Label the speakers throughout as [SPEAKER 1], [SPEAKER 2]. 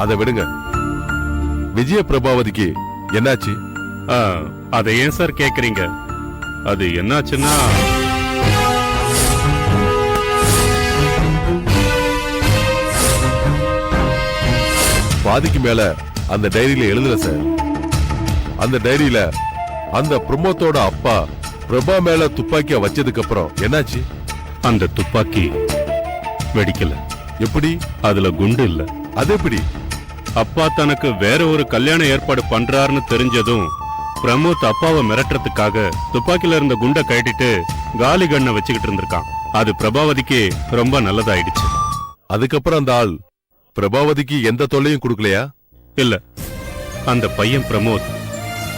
[SPEAKER 1] அதை விடுங்க. விஜய பிரபாவதிக்கு என்னாச்சு?
[SPEAKER 2] அதை ஏன் சார் கேக்குறீங்க? அது என்னாச்சுன்னா,
[SPEAKER 1] பாதிக்கு மேல அந்த டைரியில எழுதல சார். அந்த டைரியில அந்த பிரமோத்தோட அப்பா பிரபா மேல துப்பாக்கிய வச்சதுக்கு அப்புறம் என்னாச்சு?
[SPEAKER 2] அந்த துப்பாக்கி வெடிக்கல.
[SPEAKER 1] எப்படி?
[SPEAKER 2] அதுல குண்டு இல்ல.
[SPEAKER 1] அது எப்படி?
[SPEAKER 2] அப்பா தனக்கு வேற ஒரு கல்யாண ஏற்பாடு பண்றாருன்னு தெரிஞ்சதும் பிரமோத் அப்பாவை மிரட்டுறதுக்காக துப்பாக்கில இருந்த குண்டை கட்டிட்டு காலி கண்ணை வச்சுக்கிட்டு இருந்திருக்கான். அது பிரபாவதிக்கு ரொம்ப நல்லதாயிடுச்சு.
[SPEAKER 1] அதுக்கப்புறம் அந்த ஆள் பிரபாவதிக்கு எந்த தொல்லையும் கொடுக்கலையா?
[SPEAKER 2] இல்ல, அந்த பையன் பிரமோத்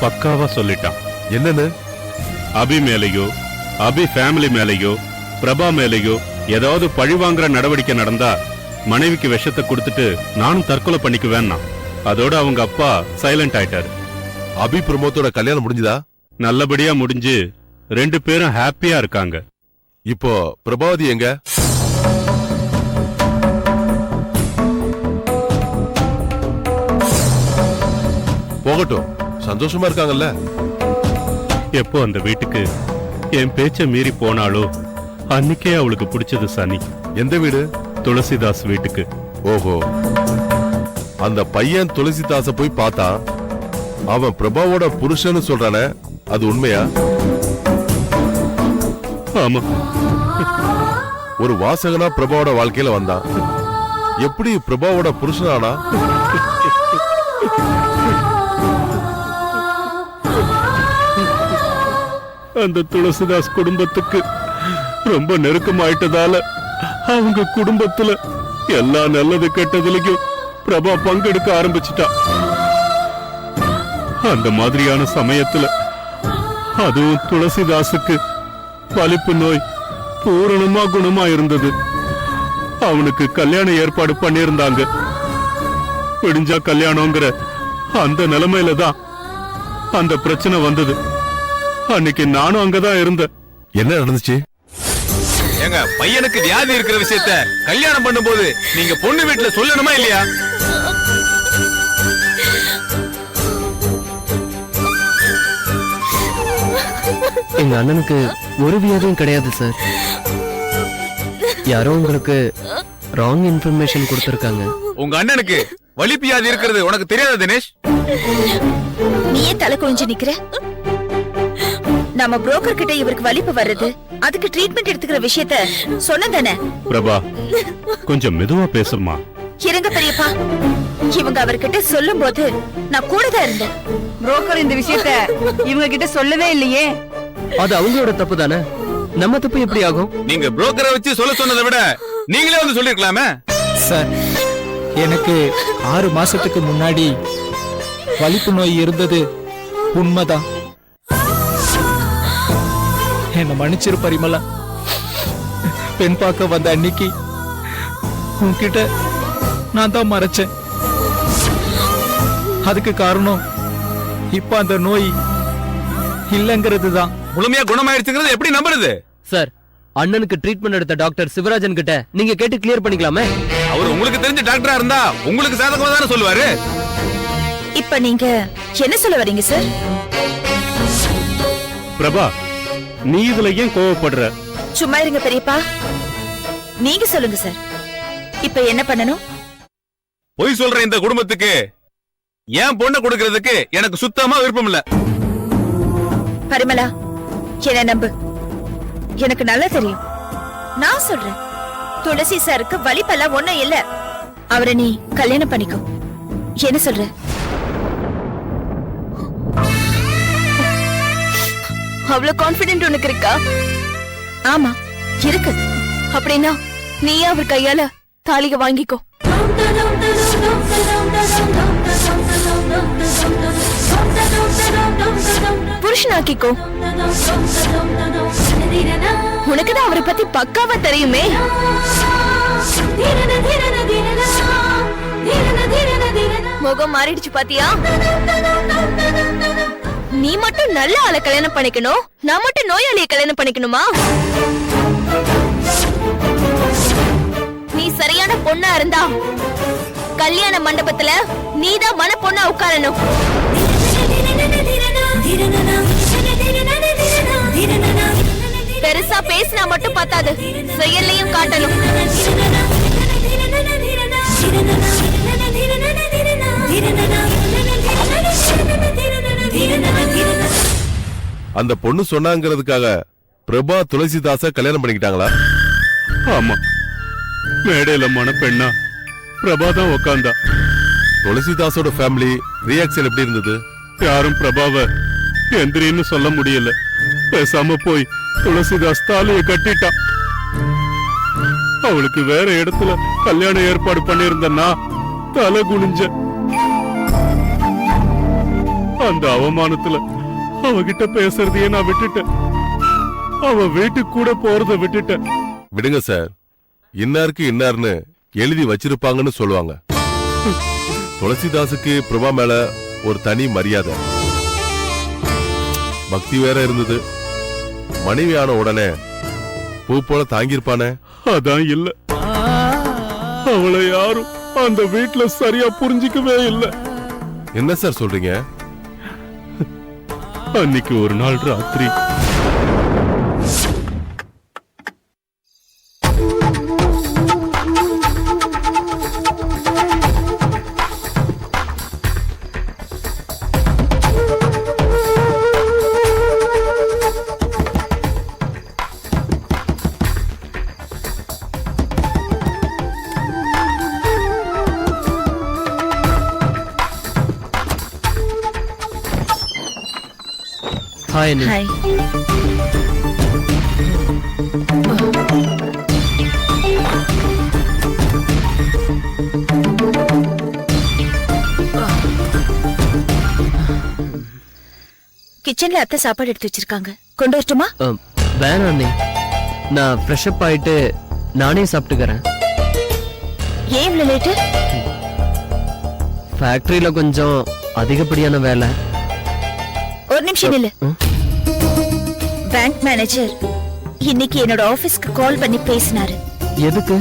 [SPEAKER 2] பக்காவா சொல்லிட்டான்.
[SPEAKER 1] என்னன்னு?
[SPEAKER 2] அபி மேலேயோ அபி ஃபேமிலி மேலேயோ பிரபா மேலேயோ ஏதாவது பழி வாங்குற நடவடிக்கை நடந்தா மனைவிக்கு விஷத்தை கொடுத்துட்டு நானும் தற்கொலை பண்ணிக்குவேன்னா. அதோட அவங்க அப்பா சைலண்ட் ஆயிட்டாரு.
[SPEAKER 1] அபி பிரமோத்தோட கல்யாணம் முடிஞ்சதா?
[SPEAKER 2] நல்லபடியா முடிஞ்சு 2 பேரும் ஹாப்பியா இருக்காங்க.
[SPEAKER 1] இப்போ பிரபாவதி எங்க? போகட்டும், சந்தோஷமா இருக்காங்கல்ல?
[SPEAKER 2] எப்போ அந்த வீட்டுக்கு என் பேச்ச மீறி போனாலோ அன்னைக்கே அவளுக்கு பிடிச்சது சனி.
[SPEAKER 1] எந்த வீடு?
[SPEAKER 2] துளசிதாஸ் வீட்டுக்கு.
[SPEAKER 1] ஓஹோ, அந்த பையன் துளசிதாச போய் பார்த்தா அவன் பிரபாவோட புருஷன்னு சொல்றானே, அது உண்மையா?
[SPEAKER 2] ஆமா.
[SPEAKER 1] ஒரு வாசகனா பிரபாவோட வாழ்க்கையில வந்தான். எப்படி பிரபாவோட புருஷனானா?
[SPEAKER 2] அந்த துளசிதாஸ் குடும்பத்துக்கு ரொம்ப நெருக்கமாயிட்டதால அவங்க குடும்பத்துல எல்லா நல்லது கெட்டதுலயும் பிரபா பங்கெடுக்க ஆரம்பிச்சிட்டா. அந்த மாதிரியான சமயத்துல அதுவும் துளசிதாசுக்கு வலிப்பு நோய் பூரணமா குணமா இருந்தது. அவனுக்கு கல்யாண ஏற்பாடு பண்ணியிருந்தாங்க. விடிஞ்சா கல்யாணங்கிற அந்த நிலைமையில தான் அந்த பிரச்சனை வந்தது. அன்னைக்கு நானும் அங்கதான் இருந்தேன்.
[SPEAKER 1] என்ன நடந்துச்சு?
[SPEAKER 3] எங்க பையனுக்கு வியாதி இருக்கிற விஷயத்த கல்யாணம் பண்ணும்போது நீங்க பொண்ணு வீட்டுல சொல்லணுமா இல்லையா?
[SPEAKER 4] எங்க அண்ணனுக்கு ஒரு வியாதியும் கிடையாது சார். யாரோ உங்களுக்கு ராங் இன்ஃபர்மேஷன் கொடுத்திருக்காங்க.
[SPEAKER 3] உங்க அண்ணனுக்கு வலிப்பு வியாதி இருக்கிறது உனக்கு தெரியாதா தினேஷ்?
[SPEAKER 5] நீயே தலை குனிஞ்சு நிக்கிற? நம்ம புரோக்கர் கிட்ட இவருக்கு வலிப்பு வருது, அதுக்கு ட்ரீட்மெண்ட் எடுத்துக்கிற விஷயத்த சொன்னதானே?
[SPEAKER 2] பிரபா, கொஞ்சம் மெதுவா பேசுமா.
[SPEAKER 5] இருங்க பெரியப்பா, இவங்க அவர்கிட்ட சொல்லும் போது நான் கூட தான் இருந்தேன்.
[SPEAKER 6] புரோக்கர் இந்த விஷயத்த இவங்க கிட்ட சொல்லவே இல்லையே.
[SPEAKER 4] அது அவங்களோட தப்பு தானே, நம்ம தப்பு எப்படி ஆகும்?
[SPEAKER 3] நீங்க புரோக்கரை வச்சு சொல்ல சொன்னதை விட நீங்களே வந்து சொல்லிருக்கலாமே.
[SPEAKER 7] சார், எனக்கு 6 மாசத்துக்கு முன்னாடி வலிப்பு நோய் இருந்தது உண்மைதான். என்ன மன்னிச்சிரு பரிமளா. பெண் பார்க்க வந்த அன்னைக்கு உன்கிட்ட நான் தான் மறைச்சேன். அதுக்கு காரணம் இப்ப அந்த நோய் இல்லங்கிறது தான்.
[SPEAKER 3] முழுமையா குணமாயிடுச்சுங்கிறது எப்படி நம்புறது?
[SPEAKER 4] சார், அண்ணனுக்கு ட்ரீட்மெண்ட் எடுத்த டாக்டர் சிவராஜன் கிட்ட நீங்க கேட்டு கிளியர் பண்ணிக்கலாமே.
[SPEAKER 3] அவர் உங்களுக்கு தெரிஞ்ச டாக்டரா இருந்தா உங்களுக்கு சாதகமா தானே சொல்லுவாரு.
[SPEAKER 5] இப்ப நீங்க என்ன சொல்ல வரீங்க சார்?
[SPEAKER 2] பிரபா, நீ இதுல ஏன் கோவப்படுற?
[SPEAKER 5] சும்மா இருங்க பெரியப்பா, நீங்க சொல்லுங்க சார். இப்ப என்ன பண்ணணும்?
[SPEAKER 3] பொய் சொல்ற இந்த குடும்பத்துக்கு ஏன் பொண்ணை கொடுக்கறதுக்கு எனக்கு சுத்தமா விருப்பம் இல்ல.
[SPEAKER 5] பரிமளா, என்ன நம்பு, எனக்கு நல்லா தெரியும். நான் சொல்றேன், துளசி சாருக்கு வலிப்பெல்லாம் ஒண்ணும் இல்ல. அவரை நீ கல்யாணம் பண்ணிக்கோ. என்ன சொல்ற? அவ்வளவு கான்பிடென்ட் உனக்கு இருக்கா? ஆமா இருக்கு. அப்படின்னா நீயே அவர் கையால தாலிக வாங்கிக்கோ. புருஷனாக்கிக்கோ. உனக்குதான் அவரை பத்தி பக்காவா தெரியுமே. முகம் மாறிடுச்சு பாத்தியா? நீ மட்டும் நல்ல ஆளை கல்யாணம் பண்ணிக்கணும், நான் மட்டும் நோயாளியை கல்யாணம் பண்ணிக்கணுமா? நீ சரியான பொண்ணா இருந்தா கல்யாண மண்டபத்துல நீதான் மன பொண்ணா உட்காரணும். பெருசா பேசினா மட்டும் பத்தாது, செயல்லையும் காட்டணும்.
[SPEAKER 1] அந்த பொண்ணு சொன்னாங்கிறதுக்காக பிரபா துளசிதாச கல்யாணம் பண்ணிக்கிட்டாங்களா?
[SPEAKER 2] ஆமா, மேடையில மணப்பெண்ணா பிரபா தான் உக்காந்தா.
[SPEAKER 1] துளசிதாசோட ஃபேமிலி ரியாக்ஷன் எப்படி இருந்தது?
[SPEAKER 2] யாரும் பிரபாவ எந்திரின்னு சொல்ல முடியல. பேசாம போய் துளசிதாஸ் தாலியை கட்டிட்டான். அவளுக்கு வேற இடத்துல கல்யாணம் ஏற்பாடு பண்ணியிருந்தனா தலை குனிஞ்ச. அந்த அவமானத்துல அவகிட்ட பேசுறதையே நான் விட்டுட்டேன். அவ வீட்டுக்கு கூட போறத விட்டுட்டேன்.
[SPEAKER 1] விடுங்க சார், இன்னாருக்கு இன்னார்னு எழுதி வச்சிருப்பாங்கன்னு சொல்லுவாங்க. துளசிதாசுக்கு பிரபா மேல ஒரு தனி மரியாதை, பக்தி வேற இருந்தது. மனைவியான உடனே பூ போல தாங்கியிருப்பானே.
[SPEAKER 2] அதான் இல்ல, அவளை யாரும் அந்த வீட்டுல சரியா புரிஞ்சிக்கவே இல்ல.
[SPEAKER 1] என்ன சார் சொல்றீங்க?
[SPEAKER 2] அன்னைக்கு ஒரு நாள் ராத்திரி
[SPEAKER 4] ஹாய் அண்ணி.
[SPEAKER 5] ஹாய். கிச்சன்ல அத்தை சாப்பாடு எடுத்து வச்சிருக்காங்க, கொண்டு வரட்டுமா?
[SPEAKER 4] வேணாம் அண்ணி, நான் ஃப்ரெஷ் அப் ஆயிட்டு நானே சாப்பிட்டுக்கிறேன்.
[SPEAKER 5] ஏன் இவ்வளவு லேட்டு?
[SPEAKER 4] ஃபேக்டரியில கொஞ்சம் அதிகப்படியான வேலை.
[SPEAKER 5] ஒரு நிமிஷம் இல்ல. பேங்க் மேனேஜர் இன்னைக்கு என்னோட ஆபீஸ்க்கு கால் பண்ணி பேசினாரு.
[SPEAKER 4] எதுக்கு?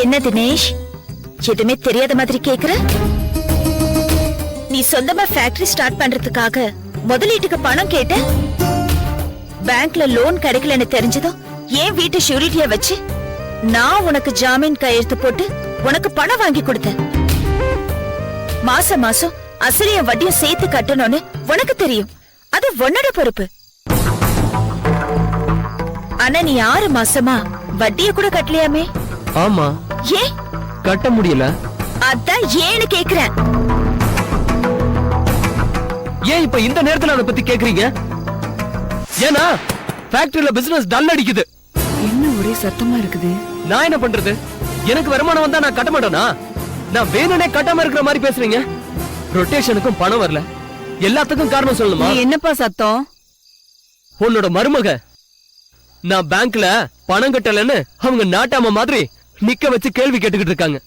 [SPEAKER 5] என்ன தினேஷ், எதுவுமே தெரியாத மாதிரி கேக்குற? நீ சொந்தமா ஃபேக்டரி ஸ்டார்ட் பண்றதுக்காக முதலீட்டுக்கு பணம் கேட்ட, பேங்க்ல லோன் கிடைக்கலன்னு தெரிஞ்சதும் ஏன் வீட்டு ஷூரிட்டியா வச்சு நான் உனக்கு ஜாமீன் கையெழுத்து போட்டு உனக்கு பணம் வாங்கி கொடுத்தேன். மாசம் மாசம் அசலையும் வட்டியும் சேர்த்து கட்டணும்னு உனக்கு தெரியும், அது உன்னோட பொறுப்பு. ஆனா நீ 6 மாசமா வட்டிய கூட கட்டலையாமே?
[SPEAKER 4] ஆமா,
[SPEAKER 5] ஏன்
[SPEAKER 4] கட்ட முடியல.
[SPEAKER 5] அதான் ஏன்னு கேக்குறேன்.
[SPEAKER 4] ஏன் இப்ப இந்த நேரத்துல அதை பத்தி கேக்குறீங்க? ஏன்னா ஃபேக்டரியில பிசினஸ் டல் அடிக்குது.
[SPEAKER 6] என்ன ஒரே சத்தமா இருக்குது?
[SPEAKER 4] நான் என்ன பண்றது? எனக்கு வருமானம் வந்தா நான் கட்ட மாட்டேனா? நான் வேணும்னே கட்டாம இருக்கிற மாதிரி பேசுறீங்க. ரொட்டேஷனுக்கும் பணம் வரல, எல்லாத்துக்கும் காரணம் சொல்லணுமா?
[SPEAKER 6] என்னப்பா சத்தம்?
[SPEAKER 4] உன்னோட மருமக நான் பேங்க்ல பணம் கட்டலன்னு அவங்க நாட்டாம மாதிரி நிக்க வச்சு கேள்வி கேட்டுக்கிட்டு இருக்காங்க.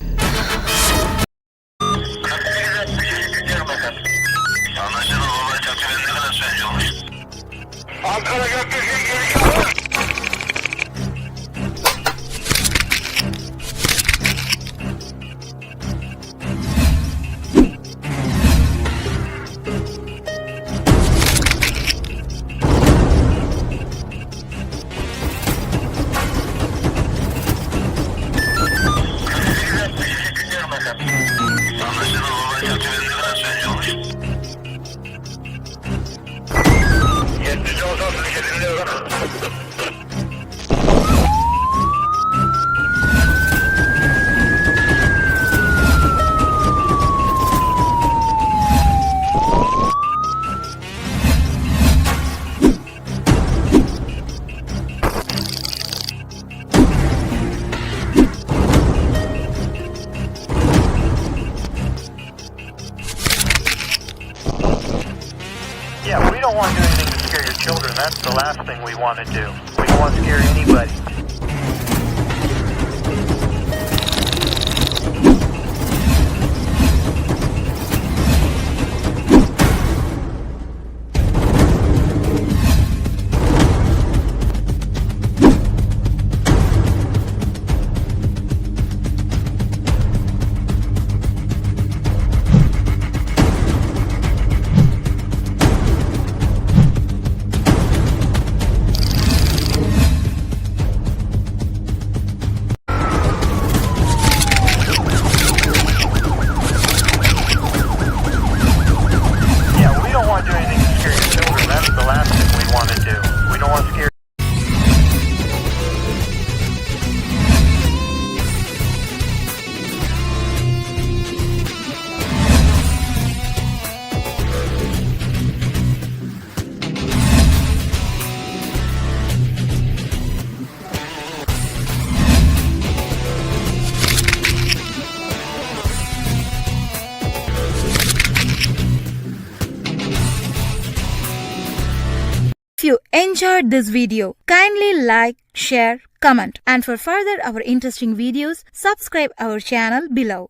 [SPEAKER 8] Yeah, we don't want to do anything to scare your children. That's the last thing we want to do. We don't want to scare anybody.
[SPEAKER 9] enjoyed this video, kindly like, share, comment, and for further our interesting videos, subscribe our channel below.